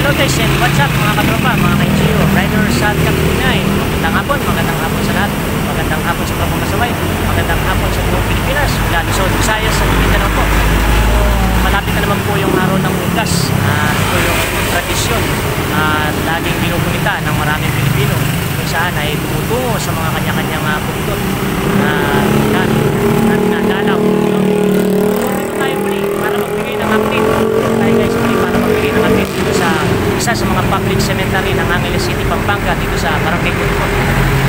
Hello guys and what's up mga katropa, mga ka-NGO, riders at kapinay. Magandang hapon sa lahat. Magandang hapon sa Tropong Masaway. Magandang hapon sa buong Pilipinas. Mula Luzon, Visayas at Mindanao po. So, malapit na naman po yung araw ng Undas. Ito yung tradisyon at laging binupunita ng maraming Pilipino kung saan ay tumutungo sa mga kanya-kanyang puntot na dinadalaw. Dito tayo muli para magbigay ng update. Tayo guys muli para magbigay ng update dito sa isa sa mga public cemetery ng Angeles City, Pampanga, dito sa Barangay Cotcot.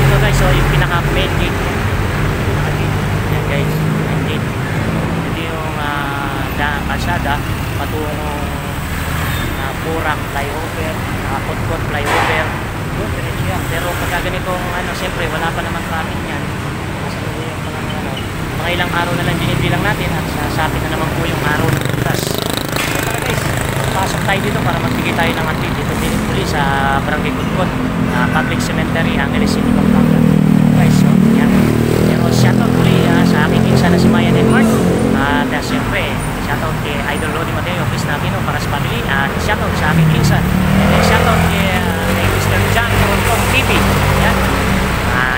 Ito guys, so yung pinaka main gate. Yan guys, main gate. Ito yung kalsada patungong Purak flyover, Cotcot flyover. Pero pagka ganitong siyempre wala pa naman traffic yan. Kasi yung mga ilang araw na lang binibilang natin at sasapit na naman po yung araw ng bukas. So tara guys, pasok tayo dito para magbigay tayo ng update dito din muli sa Barangay Cotcot, Public Cemetery, Angeles City, Pampanga. Guys, so yan. Pero shoutout muli sa aking kinsa na si Mayan and Mark. At siyempre, shoutout kay Idol Lodi Mateo, Chris Nakino, para sa family. At shoutout sa aking kinsa. And shoutout kay Mr. John Torontong TV. Yan.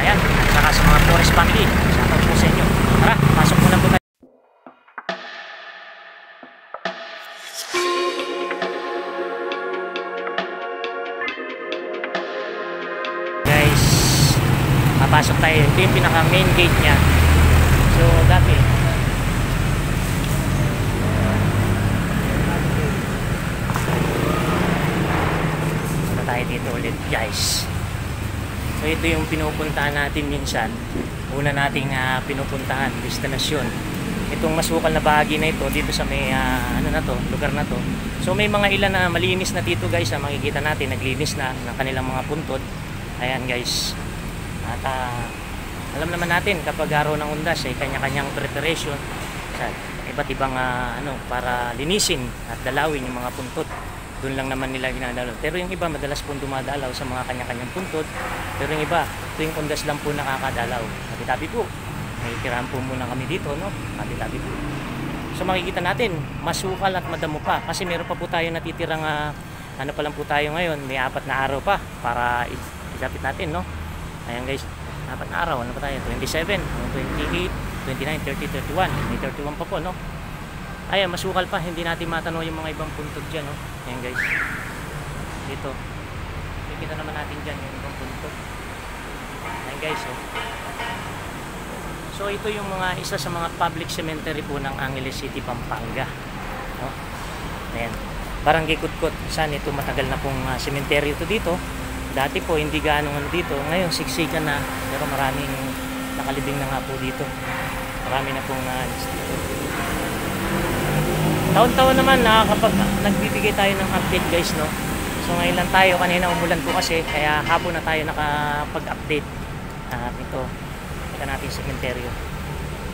Yan. At saka sa mga Flores family. Shoutout po sa inyo. Tara, pasok muna po tayo. Guys, papasok tayo. Ito yung pinaka main gate niya. So, dati tayo dito ulit guys. So ito yung pinupuntahan natin minsan. Una nating pinupuntahan, destinasyon. Itong masukal na bahagi na ito dito sa may lugar na to. So may mga ilan na malinis na dito guys, makikita natin naglinis na ng kanilang mga puntod. Ayan guys. At alam naman natin kapag araw ng Undas ay kanya-kanyang preparation sa iba't ibang para linisin at dalawin yung mga puntod. Doon lang naman nila ginadalaw. Pero yung iba madalas po dumadalaw sa mga kanya-kanyang puntod. Pero yung iba, tuwing Undas lang po nakakadalaw. Tabi-tabi po. May tirahan po muna kami dito, no? Tabi-tabi po. So makikita natin, masukal at madamo pa. Kasi meron pa po tayo natitirang, pa lang po tayo ngayon. May 4 na araw pa para isapit natin, no? Ayan guys, 4 na araw. Ano pa tayo? 27, 28, 29, 30, 31. May 31 pa po, no? Ayan, masukal pa. Hindi natin matanong yung mga ibang puntod dyan, no? Ayan guys. Dito. Kita naman natin dyan yung ibang puntod. Ayan guys, oh. So, ito yung mga isa sa mga public cemetery po ng Angeles City, Pampanga. No? Ayan. Barangay Cotcot. Saan ito matagal na pong cemetery ito dito. Dati po, hindi gaano dito. Ngayon, siksikan na. Pero maraming nakalibing na nga po dito. Marami na pong taon-taon naman kapag nagbibigay tayo ng update guys, no? So ngayon lang tayo, kanina umulan po kasi kaya hapon na tayo nakapag-update. Ito, kita natin sa cemeteryo.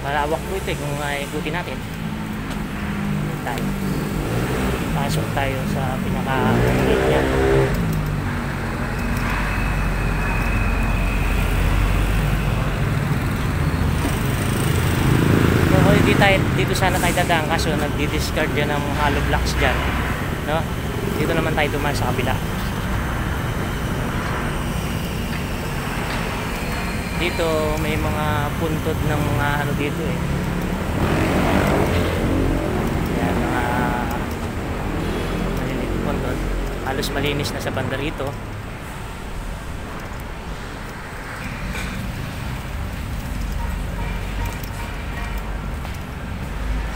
Malawak po ito kung ikutin natin. Tayo. Pasok tayo sa pinaka-gate niya. Dito sana tayo dadaan kaso nagdi-discard dyan ng hollow blocks dyan, no? Dito naman tayo dumaan sa kabila. Dito may mga puntod ng mga dito eh. Yan, mga maliliit puntod. Halos malinis na sa banda rito.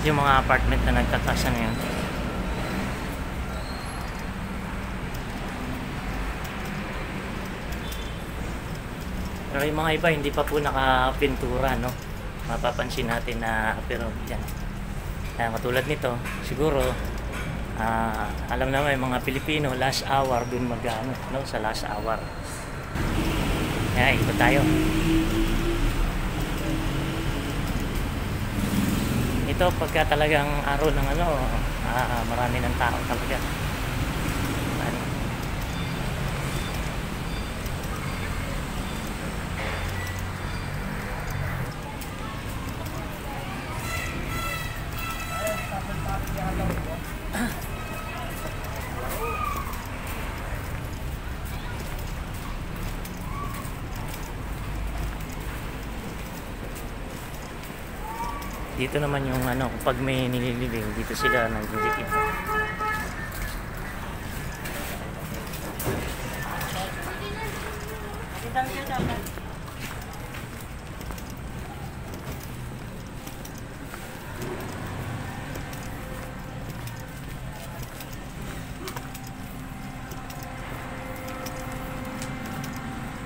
Yung mga apartment na nagtatasa na yan. Pero yung mga iba hindi pa po nakapintura, no? Mapapansin natin na pero yan. Kaya katulad nito, siguro alam naman yung mga Pilipino last hour dun no? Sa last hour. Kaya ikot tayo. Ito pagka talagang araw ng marami ng tao talaga. Dito naman yung ano, pag may nililibing, dito sila nagdidikit.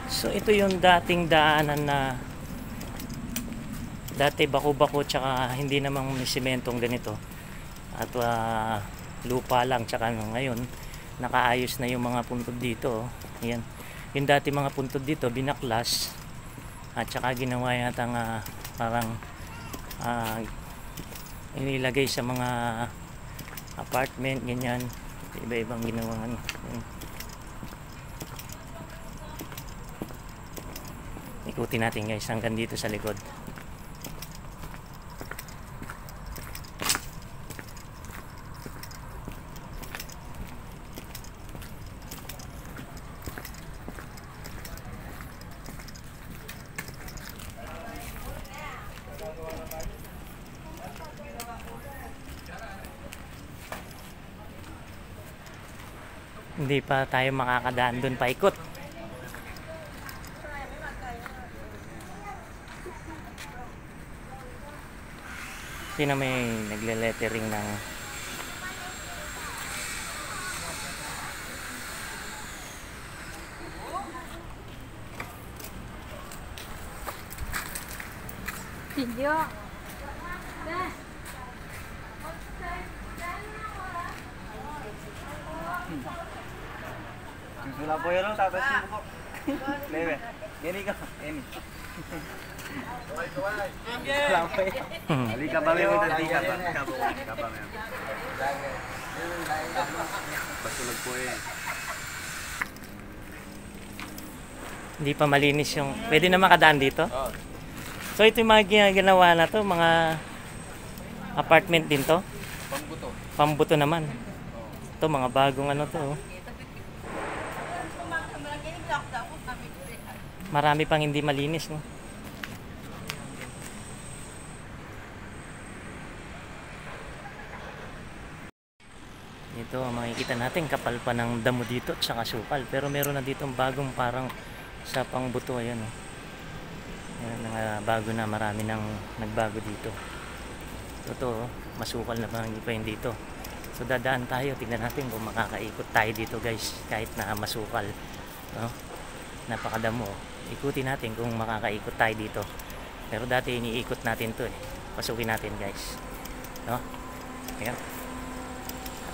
So ito yung dating daanan na dati bako-bako tsaka hindi namang may sementong ganito at lupa lang, tsaka ngayon nakaayos na yung mga puntod dito. Yan, yung dati mga puntod dito binaklas at tsaka ginawa yatang parang inilagay sa mga apartment, ganyan, iba-ibang ginawa ano. Ikutin natin guys hanggang dito sa likod. Hindi pa tayo makakadaan doon paikot. Sino may nagle-lettering ng video? Wala po yun, tapos yun po. Lebe, gini ka, gini. Wala po yun. Halika ba may magdadika ba? Halika ba may. Basulog po yun. hindi pa malinis yung pwede na makadaan dito. So ito yung mga ginagawa na to, mga apartment din to. Pambuto. Pambuto naman. Ito mga bagong ano to. Marami pang hindi malinis, no? Ito, makikita natin kapal pa ng damo dito at saka sukal. Pero meron na dito bagong parang sa pangbuto. Ayan, oh. Ayan, bago na, marami nang nagbago dito. Ito, masukal na parang hindi pa yun dito. So dadaan tayo, tingnan natin kung makakaikot tayo dito guys, kahit na masukal, no? Napakadamo. Ikutin natin kung makakaikot tayo dito. Pero dati iniikot natin to eh. Pasukin natin guys, no? Ayan.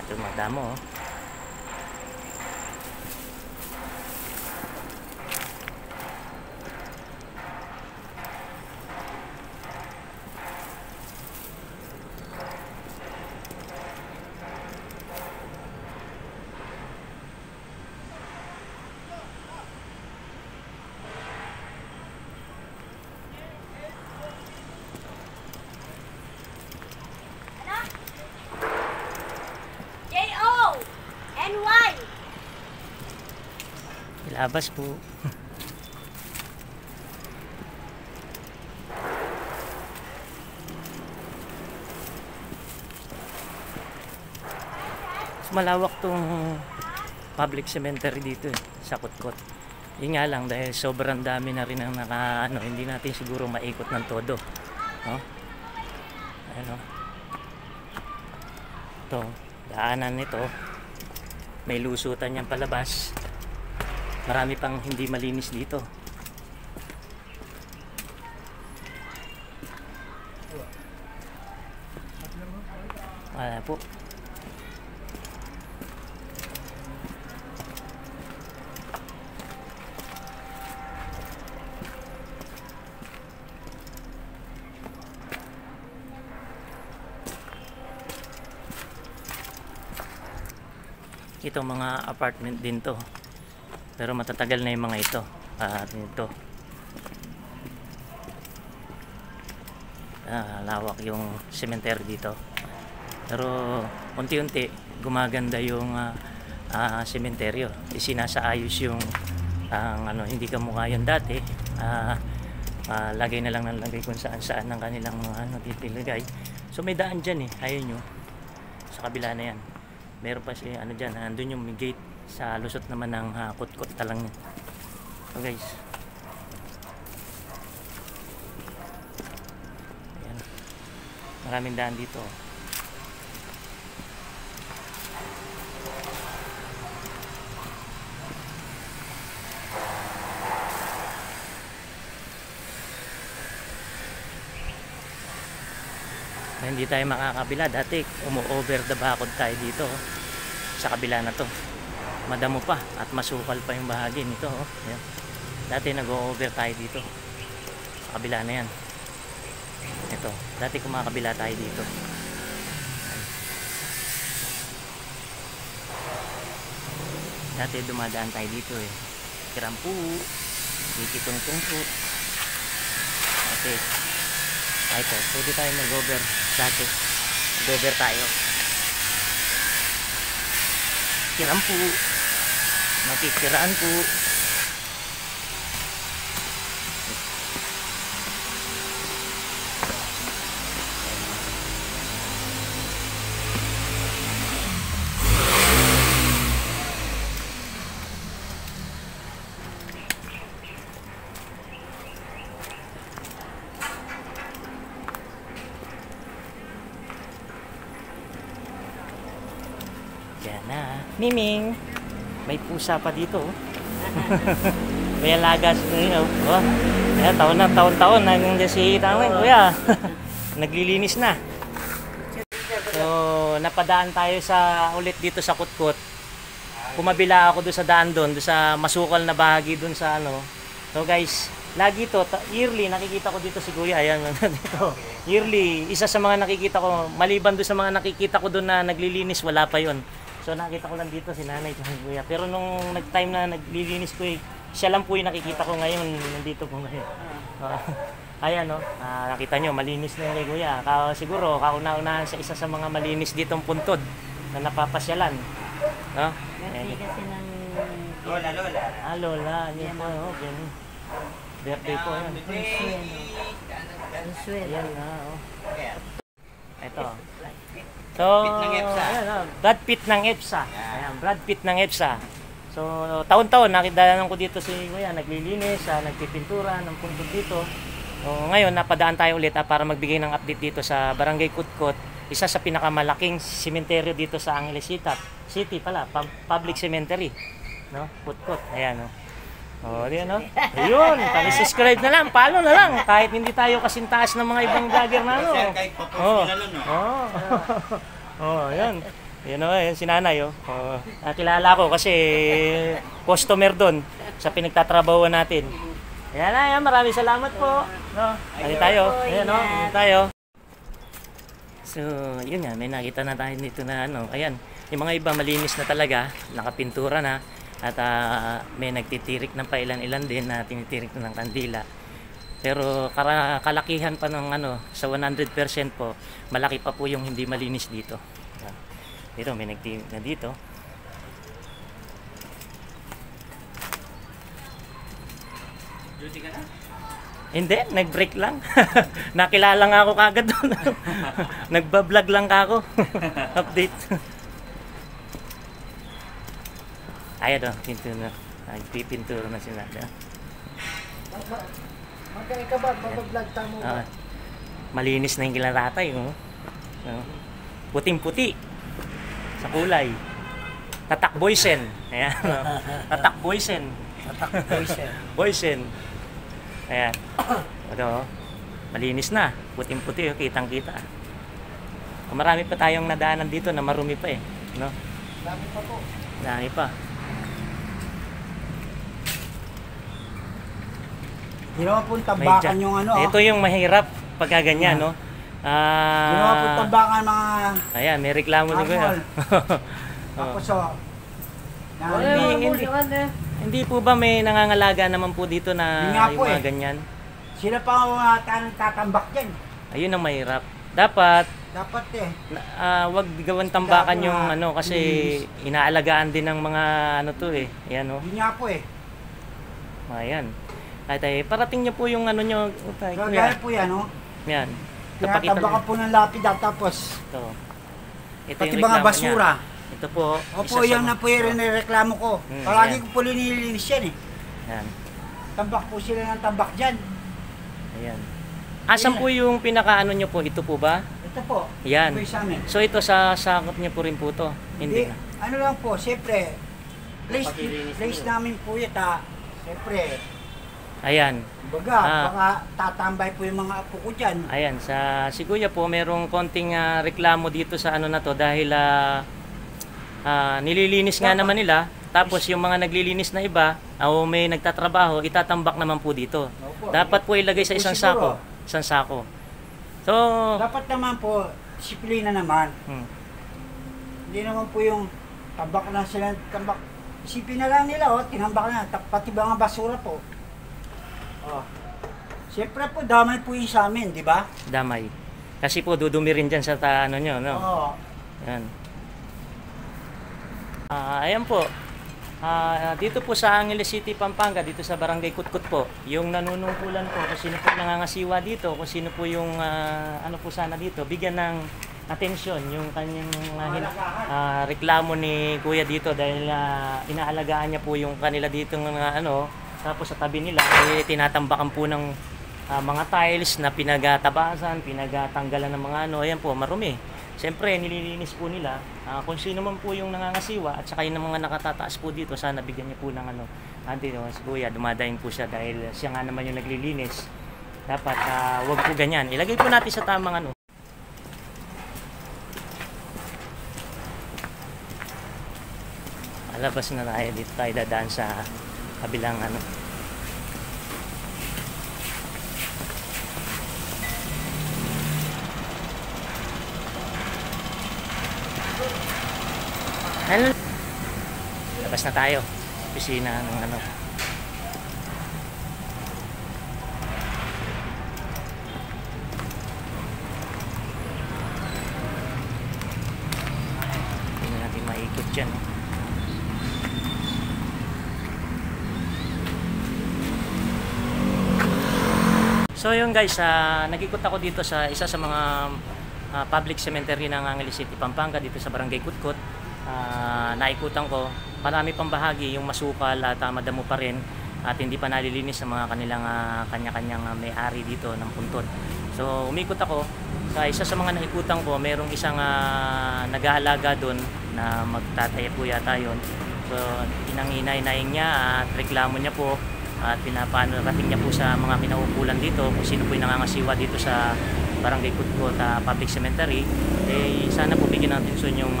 Ito madamo, oh. NY. Ilabas po. Malawak tong public cemetery dito eh, sa Kutkot. Yun nga lang, dahil sobrang dami na rin ang hindi natin siguro maikot ng todo, no? Ayan, oh. Ito, daanan nito, may lusutan niyang palabas. Marami pang hindi malinis dito. Wala po. Ito mga apartment din to, pero matatagal na yung mga ito. Lawak yung cemetery dito, pero unti-unti gumaganda yung sementeryo. Isinasaayos yung hindi kamukha yun dati. lagay na lang ng lagay kung saan saan ng kanilang mga ano dito ilagay. So may daan dyan eh, ayun nyo sa kabila na yan, meron pa si ano dyan, andun yung may gate sa lusot naman ng kutkot talang yun. So guys, ayan, maraming daan dito. Na hindi tayo makakabila. Dati umu-over the bakod tayo dito sa kabila na to, madamo pa at masukal pa yung bahagi nito. Ayan. Dati nag-over tayo dito sa kabila na yan. Ito, dati kumakabila tayo dito. Dati dumadaan tayo dito eh, Kirampu, Ikitungtung po. Okay, ito, pwede tayo mag-over dati. Mag-over tayo. Kirampu, Matitiraan po. Yan na. Miming! May pusa pa dito. May alagas. Oh. Ayan, taon-taon. Nandiyan si Tawin. Kuya, naglilinis na. So, napadaan tayo sa ulit dito sa Kutkot. Kumabila ako doon sa daan doon sa masukal na bahagi doon sa ano. So guys, lagi to, yearly nakikita ko dito si Kuya. Ayan, dito. Yearly, isa sa mga nakikita ko, maliban doon sa mga nakikita ko doon na naglilinis, wala pa yon. So nakita ko lang dito si Nanay at si Kuya. Pero nung nag-time na naglilinis ko siya lang po yung nakikita ko ngayon. Nandito po ngayon. Ayan no, nakita nyo, malinis na yung kay Kuya. Siguro, kauna-unahan sa isa sa mga malinis ditong puntod na napapasyalan. No? Birthday kasi ng... Lola. Lola. Yan po. Ganun. Birthday po yan. Consuelo. Yan na. Ito. So, ayan, Brad Pitt ng EPSA. Ayan, Brad Pitt ng EPSA. So, taon-taon nakidalanan ko dito si Kuya, naglilinis, nagpipintura ng puntod dito. So, ngayon napadaan tayo ulit para magbigay ng update dito sa Barangay Kutkot, isa sa pinakamalaking sementeryo dito sa Angeles City pala, public cemetery, no? Kutkot. Ayan, no. Oh, diyan no. Ayun, paki-subscribe na lang, follow na lang kahit hindi tayo kasing taas ng mga ibang vlogger na no. Oh, ayan. Yan o, yan si Nanay oh. Kilala ko kasi customer doon sa pinagtatrabahuan natin. Ayan na, yan. Maraming salamat po. No? Ayan tayo. Ayan o, tayo. So, yun nga, may nakita na tayo dito na ano. Ayan, yung mga iba malinis na talaga, nakapintura na. At may nagtitirik ng pailan-ilan din na tinitirik na ng kandila. Pero kalakihan pa ng ano, sa 100% po, malaki pa po yung hindi malinis dito. Dito, may nagtirik na dito. Duty ka na? Hindi, nag-break lang. Nakilala nga ako kagad doon. Nagbablog lang ako. Update. Ayan o, pintura na. Nagpipintura na sila. Magkaya ka ba? Mabablog tamo ba? Malinis na yung kilaratay. Oh. Puting-puti. Sa kulay. Tatak Boysen. Ayan. Tatak Boysen. Tatak Boysen. Boysen. Ayan. Ito, malinis na. Puting-puti. Kitang-kita. Marami pa tayong nadaanan dito na marumi pa eh. No? Dami pa po. Dami pa. Ginawa po tambakan yung ano. Ito yung mahirap pagka ganyan, no? Ginawa po tambakan mga... Ayan, may reklamo din ko yan. Tapos so... Hindi po ba may nangangalaga naman po dito na yung mga ganyan? Sila pa ang tatambak dyan. Ayun ang mahirap. Dapat wag gawin tambakan yung ano kasi inaalagaan din ng mga ano to eh. Ayan oh. Hindi nga po eh. Ayan. Ay, tayo, parating niyo po yung ano nyo. Kagaya po yan, no? Yan. Tapakita Tinatambakan po ng lapid at tapos Ito. Ito pati yung mga reklamo basura. niya. Ito po. Opo, isa sa yan na po yung reklamo ko. Palagi yan. ko po linilinis yan eh. Yan. Tambak po sila ng tambak dyan. Ayan. Asan po yung pinakaano nyo po? Ito po ba? Ito po. Yan. Ito po yung sa amin. So ito sa sakop niyo po rin po to? Hindi na. Ano lang po, siyempre, Papakilinis place niyo. namin po yun, siyempre, Ayan. baga, baka tatambay po yung mga apo ko dyan. Ayan. Si Kuya po, merong konting reklamo dito sa ano na to dahil nililinis nga naman nila. Tapos yung mga naglilinis na iba, o may nagtatrabaho, itatambak naman po dito. Opo. Dapat po ilagay sa isang Siguro. sako. Isang sako. So, Dapat naman po, disiplina naman. Hindi naman po yung tambak na sila, tambak. Isipin na lang nila, tinambak na, pati ba nga basura po. Siyempre po, damay po yung sa amin, di ba? damay. Kasi po dudumi rin dyan sa ano nyo, no? Oo. Yan. Ayan po. Dito po sa Angeles City, Pampanga, dito sa Barangay Kutkut po, yung nanunungkulan po kung sino po nangangasiwa dito, kung sino po yung ano po sana dito, bigyan ng atensyon yung kanyang reklamo ni Kuya dito dahil inaalagaan niya po yung kanila dito ano, tapos sa tabi nila ay tinatambakan po ng mga tiles na pinagatabasan, pinagatanggalan ng mga ano, ayan po, marumi. Siyempre, nililinis po nila kung sino man po yung nangangasiwa at saka yung mga nakatataas po dito, sana bigyan niya po ng ano. Si Kuya, dumadayin po siya dahil siya nga naman yung naglilinis. Dapat wag po ganyan. Ilagay po natin sa tamang ano. Alabas na tayo dito, tayo dadaan sa kabilang ano. Ano? Labas na tayo. Opisina ng ano. Hindi natin maikot dyan. So yun guys, nag-ikot ako dito sa isa sa mga public cemetery ng Angeles City, Pampanga, dito sa Barangay Kutkut. Naikutan ko, marami pang bahagi yung masukal at madamo pa rin at hindi pa nalilinis sa mga kanilang kanya-kanyang may-ari dito ng puntod. So umikot ako sa isa sa mga naikutan ko, merong isang nag-aalaga doon na magtataya po yata yun. So inang-inay-naing niya at reklamo niya po at pinapanarating niya po sa mga minauukulan dito kung sino po yung nangangasiwa dito sa Barangay Kutkut Public Cemetery. Sana po bigyan ng atensyon yung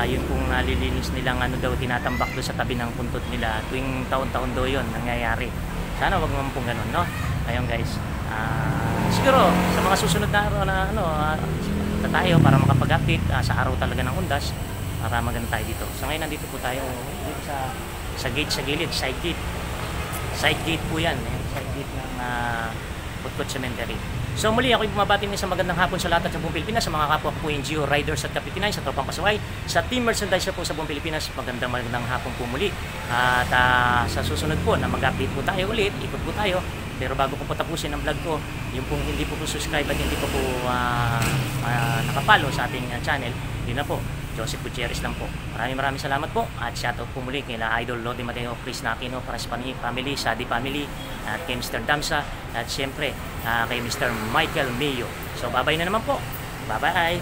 yun pong nalilinis nilang ano daw, tinatambak doon sa tabi ng puntod nila tuwing taon-taon daw yun nangyayari. Sana wag naman pong ganun, no? Ayun guys, siguro sa mga susunod na araw na ano, tayo para makapag-update sa araw talaga ng Undas para maganda tayo dito. So ngayon nandito po tayo dito sa gate, sa gilid, side gate po yan, side gate ng Kutkut Cemetery. So muli ako bumabati ng isang magandang hapon sa lahat at sa buong Pilipinas, sa mga kapwa ko po NGO riders at kapitinahin, sa tropang pasaway, sa team merchandiser po sa buong Pilipinas, magandang hapon po muli. At sa susunod po na mag-update po tayo ulit, ikot po tayo. Pero bago ko po tapusin ang vlog ko, yung pong hindi po subscribe at hindi po nakapalo sa ating channel, yun na po, Joseph Gutierrez lang po. Maraming salamat po at shoutout po muli kay Idol Lodi Mateo, Chris Nakino, Paras Family, Sadi Family, at kay Mr. Damsa, at syempre kay Mr. Michael Mayo. So bye-bye na naman po. Bye-bye.